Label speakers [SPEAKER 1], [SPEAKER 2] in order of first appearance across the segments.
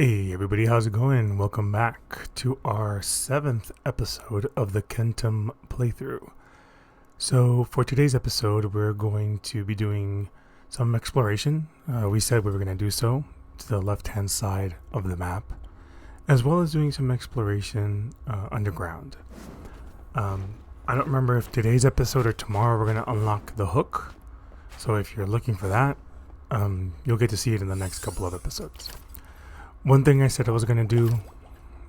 [SPEAKER 1] Hey everybody, how's it going? Welcome back to our 7th episode of the Kentum playthrough. So for today's episode, we're going to be doing some exploration. We said we were going to do so to the left-hand side of the map, as well as doing some exploration underground. I don't remember if today's episode or tomorrow we're going to unlock the hook. So if you're looking for that, you'll get to see it in the next couple of episodes. One thing I said I was going to do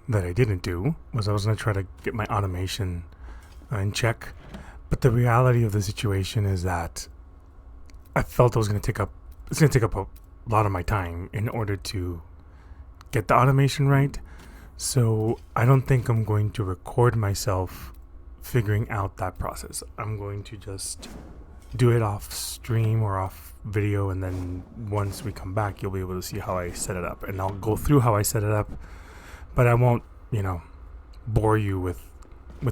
[SPEAKER 1] that I didn't do was I was going to try to get my automation in check. But the reality of the situation is that I felt it's going to take up a lot of my time in order to get the automation right. So I don't think I'm going to record myself figuring out that process. I'm going to just do it off stream or off video, and then once we come back you'll be able to see how I set it up, and I'll go through how I set it up, but I won't bore you with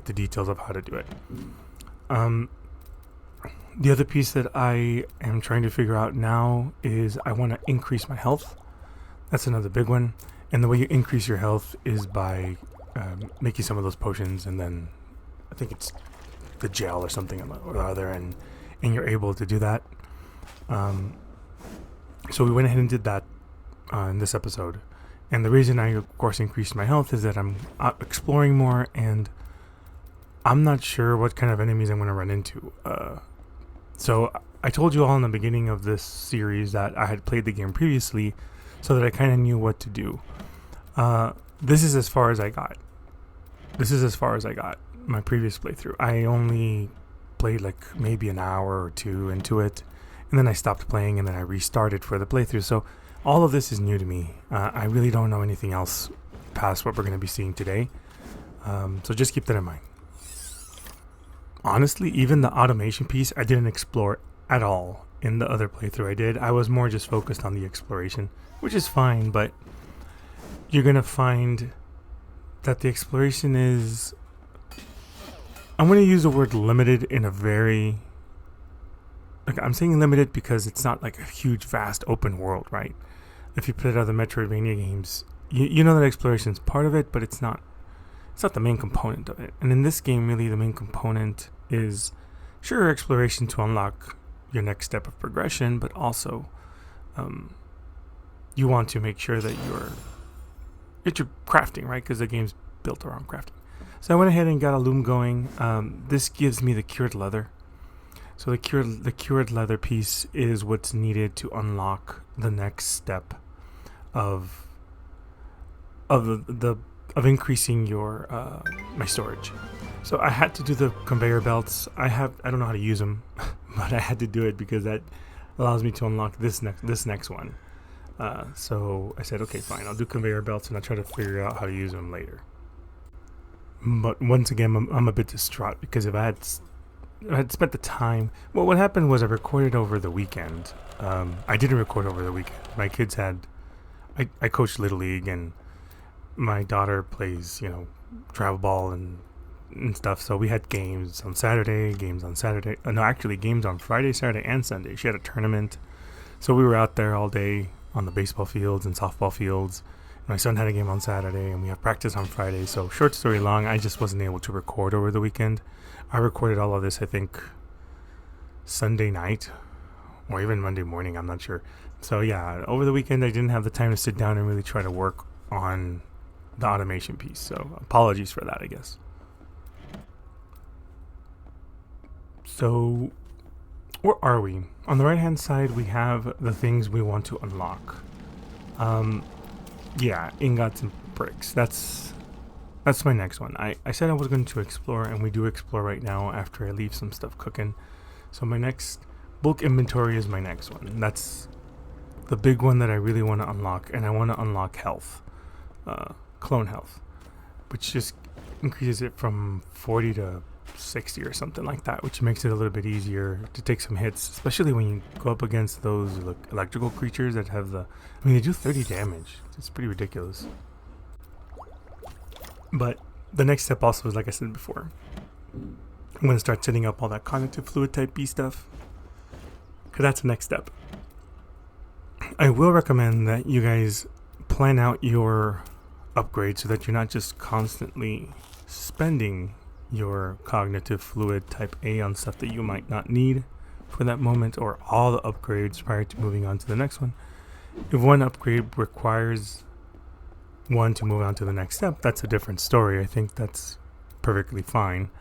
[SPEAKER 1] the details of how to do it. The other piece that I am trying to figure out now is I want to increase my health. That's another big one, and the way you increase your health is by making some of those potions, and then I think it's the gel or something or the other, and you're able to do that. So we went ahead and did that in this episode. And the reason I, of course, increased my health is that I'm exploring more, and I'm not sure what kind of enemies I'm going to run into. So I told you all in the beginning of this series that I had played the game previously, so that I kind of knew what to do. This is as far as I got. My previous playthrough. I only played like maybe an hour or two into it, and then I stopped playing, and then I restarted for the playthrough. So all of this is new to me. I really don't know anything else past what we're going to be seeing today. So just keep that in mind. Honestly, even the automation piece I didn't explore at all in the other playthrough I did. I was more just focused on the exploration, which is fine, but you're going to find that the exploration is... I'm going to use the word limited in a very... I'm saying limited because it's not like a huge, vast, open world, right? If you put it other Metroidvania games, you know that exploration is part of it, but it's not the main component of it. And in this game, really, the main component is, sure, exploration to unlock your next step of progression, but also you want to make sure that you're crafting, right? Because the game's built around crafting. So I went ahead and got a loom going. This gives me the cured leather. So the cured leather piece is what's needed to unlock the next step of increasing your my storage. So I had to do the conveyor belts. I don't know how to use them, but I had to do it because that allows me to unlock this next one. So I said, okay, fine, I'll do conveyor belts, and I'll try to figure out how to use them later. But once again, I'm a bit distraught because if I had spent the time... Well, what happened was I recorded over the weekend. I didn't record over the weekend. My kids had... I coach Little League, and my daughter plays, travel ball and stuff. So we had games on Saturday, games on Friday, Saturday, and Sunday. She had a tournament. So we were out there all day on the baseball fields and softball fields. My son had a game on Saturday, and we have practice on Friday. So short story long, I just wasn't able to record over the weekend. I recorded all of this, I think, Sunday night or even Monday morning. I'm not sure. So yeah, over the weekend, I didn't have the time to sit down and really try to work on the automation piece. So apologies for that, I guess. So where are we? On the right-hand side, we have the things we want to unlock. Yeah, ingots and bricks. That's my next one. I said I was going to explore, and we do explore right now after I leave some stuff cooking. So my next bulk inventory is my next one. And that's the big one that I really want to unlock, and I want to unlock health. Clone health, which just increases it from 40 to 60 or something like that, which makes it a little bit easier to take some hits, especially when you go up against those electrical creatures that have they do 30 damage. It's pretty ridiculous. But the next step also is, like I said before, I'm going to start setting up all that cognitive fluid type B stuff, because that's the next step. I will recommend that you guys plan out your upgrade so that you're not just constantly spending your cognitive fluid type A on stuff that you might not need for that moment, or all the upgrades prior to moving on to the next one. If one upgrade requires one to move on to the next step, that's a different story. I think that's perfectly fine.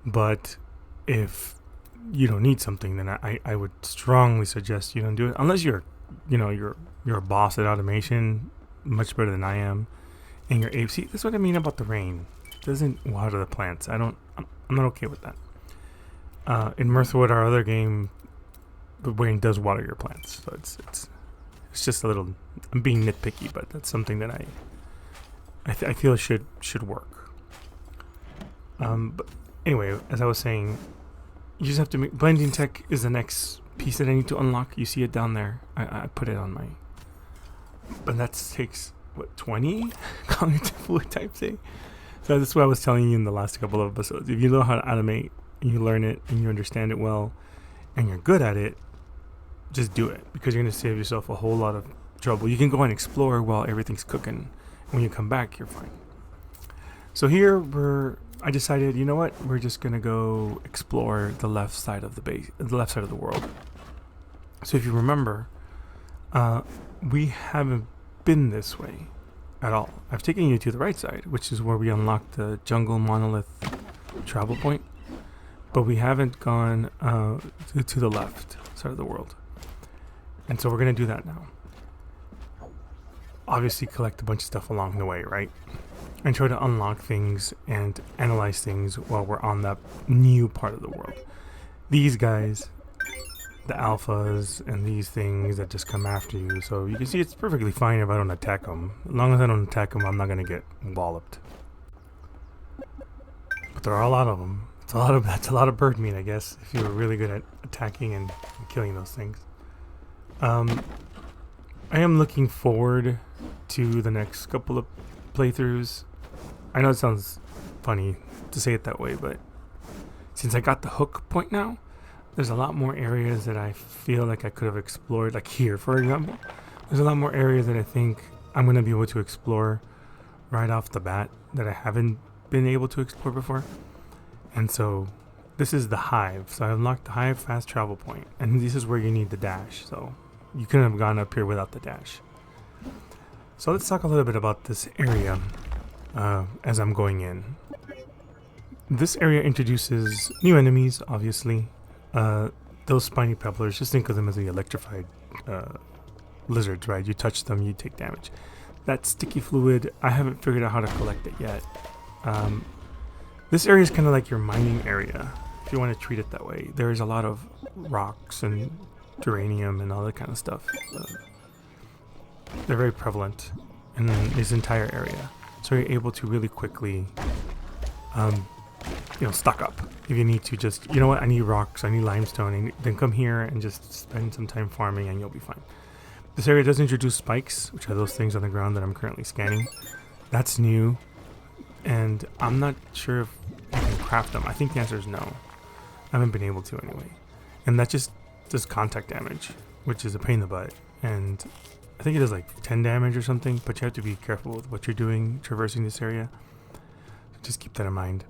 [SPEAKER 1] But if you don't need something, then I would strongly suggest you don't do it unless you're a boss at automation, much better than I am, and you're able. See, that's what I mean about the rain. It doesn't water the plants. I'm not okay with that. In Mirthwood, our other game, the rain does water your plants, so it's just a little. I'm being nitpicky, but that's something that I feel should work. But anyway, as I was saying, you just have to make blending tech is the next piece that I need to unlock. You see it down there. I put it on my, but that takes what 20 cognitive fluid type thing. So that's what I was telling you in the last couple of episodes. If you know how to automate and you learn it and you understand it well and you're good at it, just do it, because you're going to save yourself a whole lot of trouble. You can go and explore while everything's cooking. When you come back, you're fine. So here I decided, you know what? We're just going to go explore the left side of the left side of the world. So if you remember, we haven't been this way at all. I've taken you to the right side, which is where we unlocked the jungle monolith travel point, but we haven't gone to the left side of the world. And so we're going to do that now. Obviously collect a bunch of stuff along the way, right? And try to unlock things and analyze things while we're on that new part of the world. These guys, the alphas and these things that just come after you. So you can see it's perfectly fine if I don't attack them. As long as I don't attack them, I'm not going to get walloped. But there are a lot of them. That's a lot of bird meat, I guess, if you were really good at attacking and killing those things. I am looking forward to the next couple of playthroughs. I know it sounds funny to say it that way, but since I got the hook point now, there's a lot more areas that I feel like I could have explored, like here, for example. There's a lot more areas that I think I'm going to be able to explore right off the bat that I haven't been able to explore before. And so this is the hive. So I unlocked the hive fast travel point, and this is where you need the dash. So you couldn't have gone up here without the dash. So let's talk a little bit about this area as I'm going in. This area introduces new enemies, obviously. Those spiny pebblers, just think of them as the electrified lizards, right? You touch them, you take damage. That sticky fluid, I haven't figured out how to collect it yet. This area is kind of like your mining area, if you want to treat it that way. There's a lot of rocks and geranium and all that kind of stuff. They're very prevalent in this entire area, so you're able to really quickly stock up if you need to. Just, you know what, I need rocks, I need limestone, then come here and just spend some time farming and you'll be fine. This area does introduce spikes, which are those things on the ground that I'm currently scanning. That's new, and I'm not sure if you can craft them. I think the answer is no. I haven't been able to anyway. And that just does contact damage, which is a pain in the butt, and I think it does like 10 damage or something, but you have to be careful with what you're doing traversing this area. So just keep that in mind.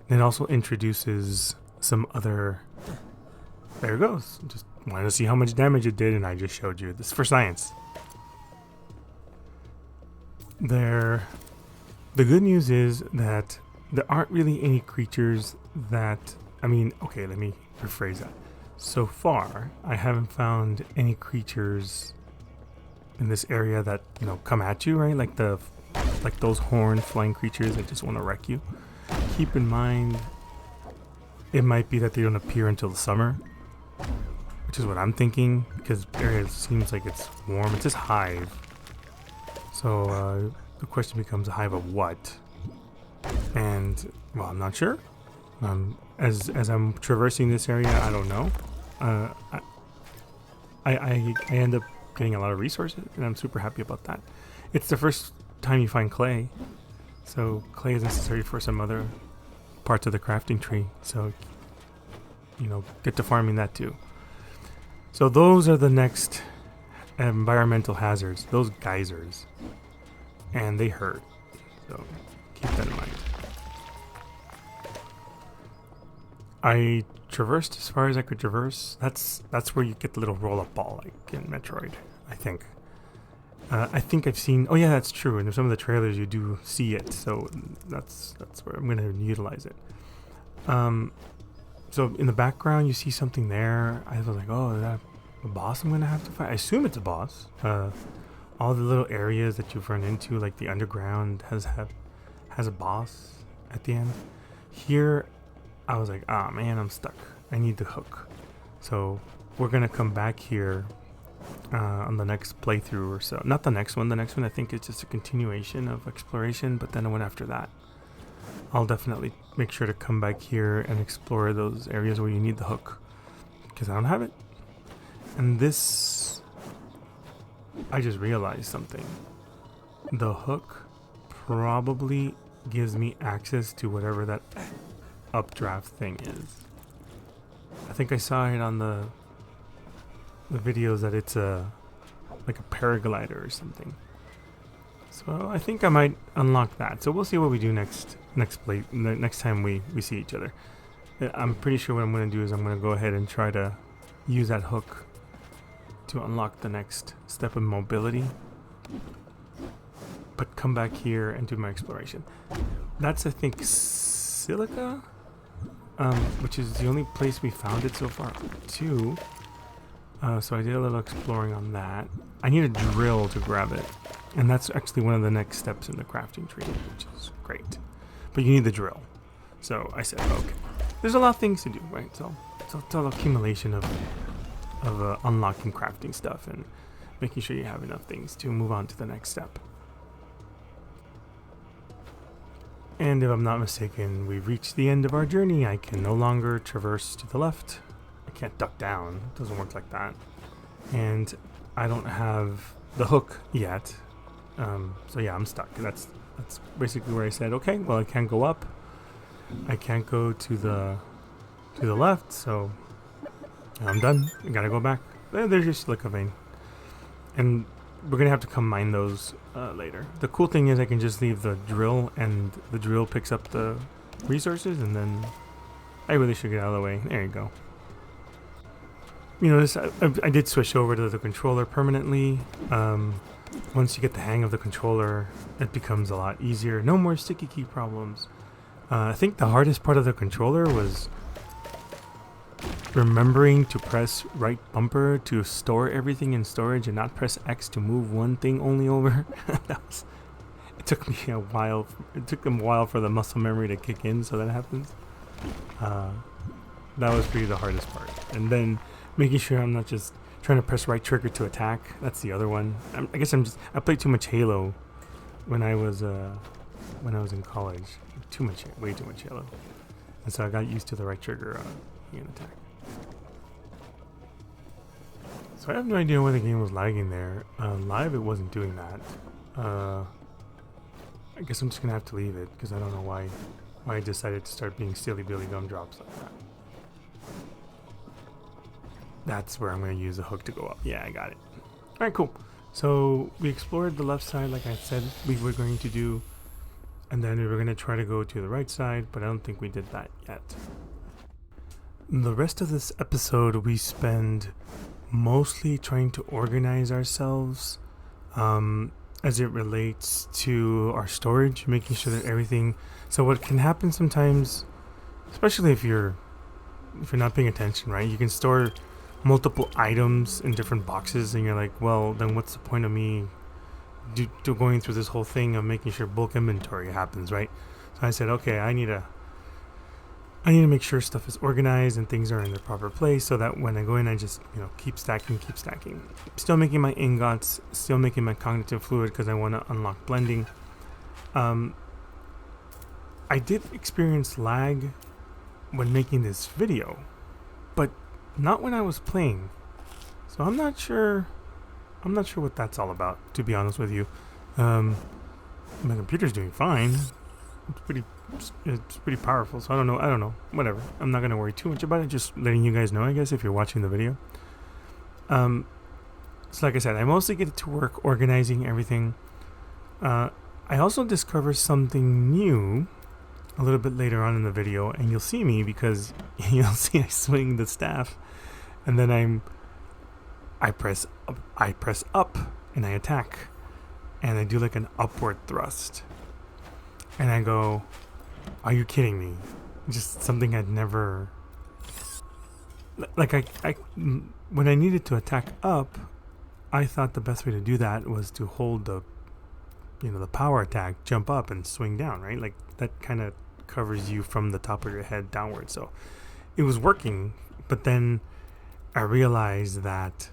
[SPEAKER 1] And it also introduces some other... There it goes. Just wanted to see how much damage it did, and I just showed you. This is for science. The good news is that there aren't really any creatures that... okay, let me rephrase that. So far, I haven't found any creatures in this area that, come at you, right? Like those horned flying creatures that just want to wreck you. Keep in mind, it might be that they don't appear until the summer, which is what I'm thinking, because the area seems like it's warm. It's just hive. So the question becomes, a hive of what? And, well, I'm not sure. As I'm traversing this area, I don't know. I end up getting a lot of resources, and I'm super happy about that. It's the first time you find clay, so clay is necessary for some other parts of the crafting tree, so get to farming that too. So those are the next environmental hazards, those geysers. and they hurt. So keep that in mind. I traversed as far as I could traverse. That's where you get the little roll-up ball, like in Metroid, I think. I think I've seen... Oh yeah, that's true. In some of the trailers you do see it, so that's where I'm going to utilize it. So in the background you see something there. I was like, oh, is that a boss I'm going to have to fight? I assume it's a boss. All the little areas that you've run into, like the underground, has a boss at the end. Here, I was like, ah, man, I'm stuck. I need the hook. So we're going to come back here on the next playthrough or so. Not the next one. The next one I think is just a continuation of exploration, but then the one after that, I'll definitely make sure to come back here and explore those areas where you need the hook, because I don't have it. And this, I just realized something. The hook probably gives me access to whatever that updraft thing is. I think I saw it on the videos that it's like a paraglider or something. So I think I might unlock that. So we'll see what we do next time we see each other. I'm pretty sure what I'm going to do is I'm going to go ahead and try to use that hook to unlock the next step of mobility, but come back here and do my exploration. That's, I think, Silica, which is the only place we found it so far too. So I did a little exploring on that. I need a drill to grab it, and that's actually one of the next steps in the crafting tree, which is great. But you need the drill. So I said, okay, there's a lot of things to do, right? So it's all accumulation of unlocking crafting stuff and making sure you have enough things to move on to the next step. And if I'm not mistaken, we've reached the end of our journey. I can no longer traverse to the left. I can't duck down. It doesn't work like that. And I don't have the hook yet. So yeah, I'm stuck. That's basically where I said, okay, well, I can't go up. I can't go to the left, so I'm done. I gotta go back. There's your silica vein. And we're gonna have to come mine those later. The cool thing is I can just leave the drill, and the drill picks up the resources, and then I really should get out of the way. There you go. You know, I did switch over to the controller permanently. Once you get the hang of the controller, it becomes a lot easier. No more sticky key problems. I think the hardest part of the controller was remembering to press right bumper to store everything in storage and not press X to move one thing only over. It took me a while. It took them a while for the muscle memory to kick in, so that happens. That was really the hardest part. And then making sure I'm not just trying to press right trigger to attack. That's the other one. I guess I played too much Halo when I was in college. Way too much Halo. And so I got used to the right trigger in attack. So I have no idea why the game was lagging there. Live, it wasn't doing that. I guess I'm just gonna have to leave it because I don't know why I decided to start being silly billy gumdrops like that. That's where I'm going to use the hook to go up. Yeah, I got it. Alright, cool. So we explored the left side like I said we were going to do. And then we were going to try to go to the right side, but I don't think we did that yet. The rest of this episode we spend mostly trying to organize ourselves as it relates to our storage, making sure that everything... So what can happen sometimes, especially if you're not paying attention, right? You can store multiple items in different boxes, and you're like, well, then what's the point of me going through this whole thing of making sure bulk inventory happens, right? So I said, okay, I need to make sure stuff is organized and things are in the proper place, so that when I go in, I just keep stacking. Still making my ingots, still making my cognitive fluid because I want to unlock blending. I did experience lag when making this video, but not when I was playing. So I'm not sure what that's all about, to be honest with you. My computer's doing fine. It's pretty powerful, so I don't know. Whatever. I'm not gonna worry too much about it. Just letting you guys know, I guess, if you're watching the video. So like I said, I mostly get to work organizing everything. I also discovered something new a little bit later on in the video, and you'll see me because you'll see I swing the staff, and then I press up and I attack, and I do like an upward thrust, and I go, are you kidding me? Just something I'd never, like I when I needed to attack up, I thought the best way to do that was to hold the power attack, jump up and swing down, right? Like that kind of covers you from the top of your head downward. So it was working, but then I realized that,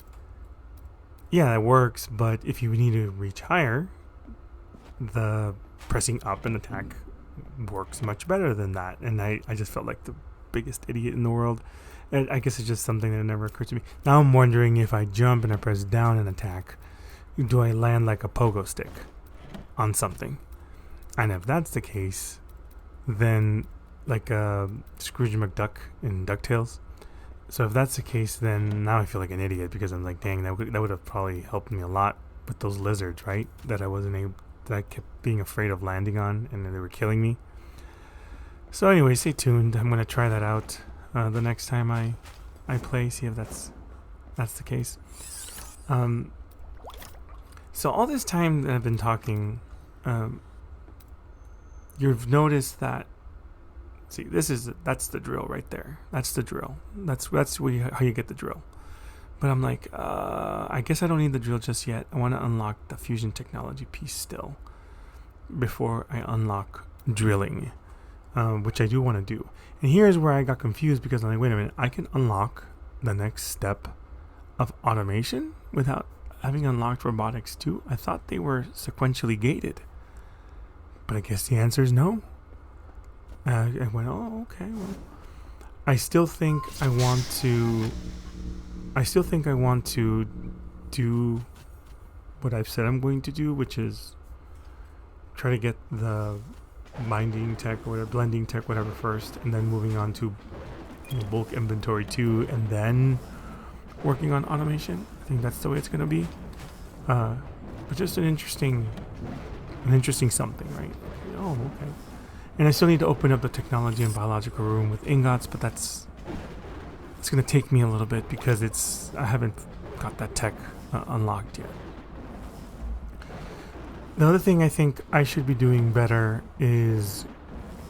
[SPEAKER 1] yeah, it works, but if you need to reach higher, the pressing up and attack works much better than that. And I just felt like the biggest idiot in the world. And I guess it's just something that never occurred to me. Now I'm wondering, if I jump and I press down and attack, do I land like a pogo stick on something? And if that's the case, then like Scrooge McDuck in DuckTales. So if that's the case, then now I feel like an idiot, because I'm like, dang, that would have probably helped me a lot with those lizards, right? That I kept being afraid of landing on, and they were killing me. So anyway, stay tuned. I'm gonna try that out the next time I play, see if that's the case. So all this time that I've been talking, you've noticed that, see, that's the drill right there. That's the drill. That's how you get the drill. But I'm like, I guess I don't need the drill just yet. I want to unlock the fusion technology piece still before I unlock drilling, which I do want to do. And here's where I got confused, because I'm like, wait a minute, I can unlock the next step of automation without having unlocked robotics too? I thought they were sequentially gated, but I guess the answer is no. I went, oh, okay. Well, I still think I want to do what I've said I'm going to do, which is try to get the binding tech or whatever, blending tech, whatever first, and then moving on to bulk inventory 2, and then working on automation. I think that's the way it's going to be. But just an interesting something, right? Oh, okay. And I still need to open up the technology and biological room with ingots, but it's going to take me a little bit, because I haven't got that tech unlocked yet. The other thing I think I should be doing better is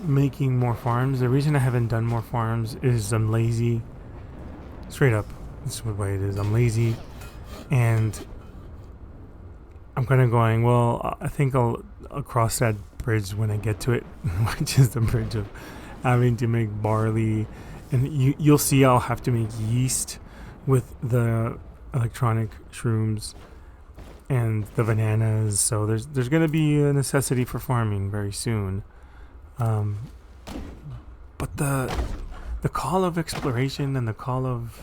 [SPEAKER 1] making more farms. The reason I haven't done more farms is I'm lazy. Straight up, this is what way it is. I'm lazy, and I'm kind of going, well, I think I'll cross that bridge when I get to it, which is the bridge of having to make barley. And you'll see I'll have to make yeast with the electronic shrooms and the bananas. So there's going to be a necessity for farming very soon. But the call of exploration and the call of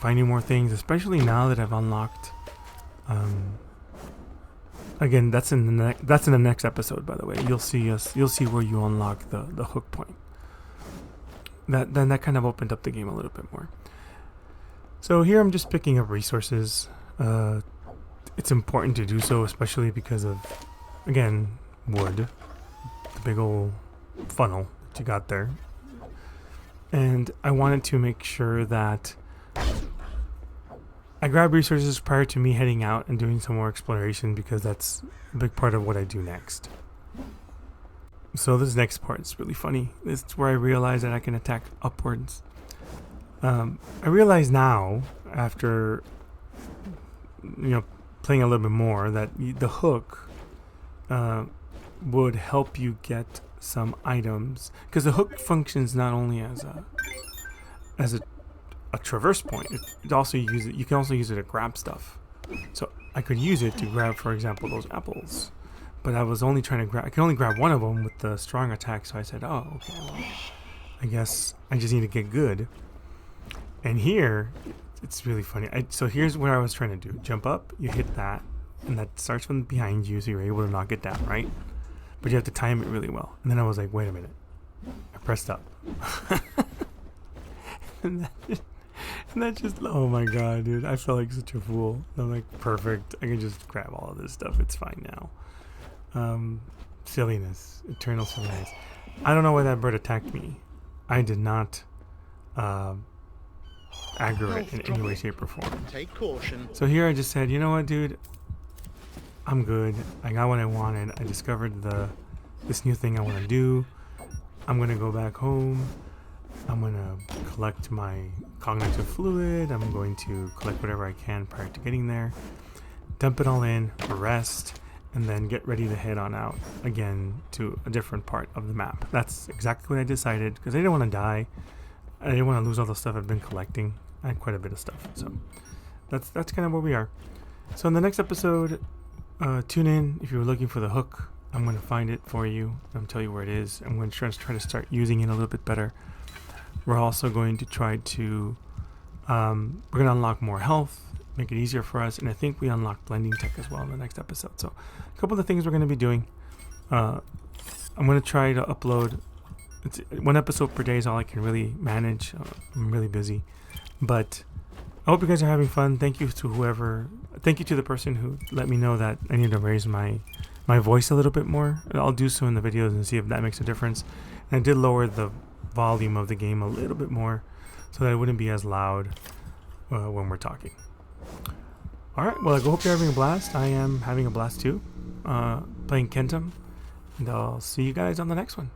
[SPEAKER 1] finding more things, especially now that I've unlocked. Again, that's in the next episode, by the way. You'll see where you unlock the hook point. That kind of opened up the game a little bit more. So here I'm just picking up resources. It's important to do so, especially because of, again, wood, the big old funnel that you got there. And I wanted to make sure that I grab resources prior to me heading out and doing some more exploration, because that's a big part of what I do next. So this next part is really funny. It's where I realize that I can attack upwards. I realize now, after playing a little bit more, that the hook would help you get some items, because the hook functions not only as a traverse point. You can also use it to grab stuff. So I could use it to grab, for example, those apples. But I was only trying to grab. I can only grab one of them with the strong attack. So I said, "Oh, okay. Well, I guess I just need to get good." And here, it's really funny. So here's what I was trying to do: jump up, you hit that, and that starts from behind you, so you're able to knock it down, right? But you have to time it really well. And then I was like, "Wait a minute!" I pressed up, and And that just, oh my god, dude. I felt like such a fool. I'm like, perfect. I can just grab all of this stuff. It's fine now. Silliness. Eternal silliness. I don't know why that bird attacked me. I did not aggro it in any way, shape, or form.
[SPEAKER 2] Take caution.
[SPEAKER 1] So here I just said, you know what, dude? I'm good. I got what I wanted. I discovered this new thing I want to do. I'm going to go back home. I'm going to collect my cognitive fluid. I'm going to collect whatever I can prior to getting there. Dump it all in, rest, and then get ready to head on out again to a different part of the map. That's exactly what I decided because I didn't want to die. I didn't want to lose all the stuff I've been collecting. I had quite a bit of stuff. So that's kind of where we are. So in the next episode, tune in if you're looking for the hook. I'm going to find it for you. I'm going to tell you where it is. I'm going to try to start using it a little bit better. We're also going to try to, we're going to unlock more health, make it easier for us. And I think we unlock blending tech as well in the next episode. So a couple of the things we're going to be doing. I'm going to try to upload, it's 1 episode per day is all I can really manage. I'm really busy. But I hope you guys are having fun. Thank you to the person who let me know that I need to raise my voice a little bit more. I'll do so in the videos and see if that makes a difference. And I did lower the volume of the game a little bit more so that it wouldn't be as loud when we're talking. Alright, well I hope you're having a blast. I am having a blast too, playing Kentum, and I'll see you guys on the next one.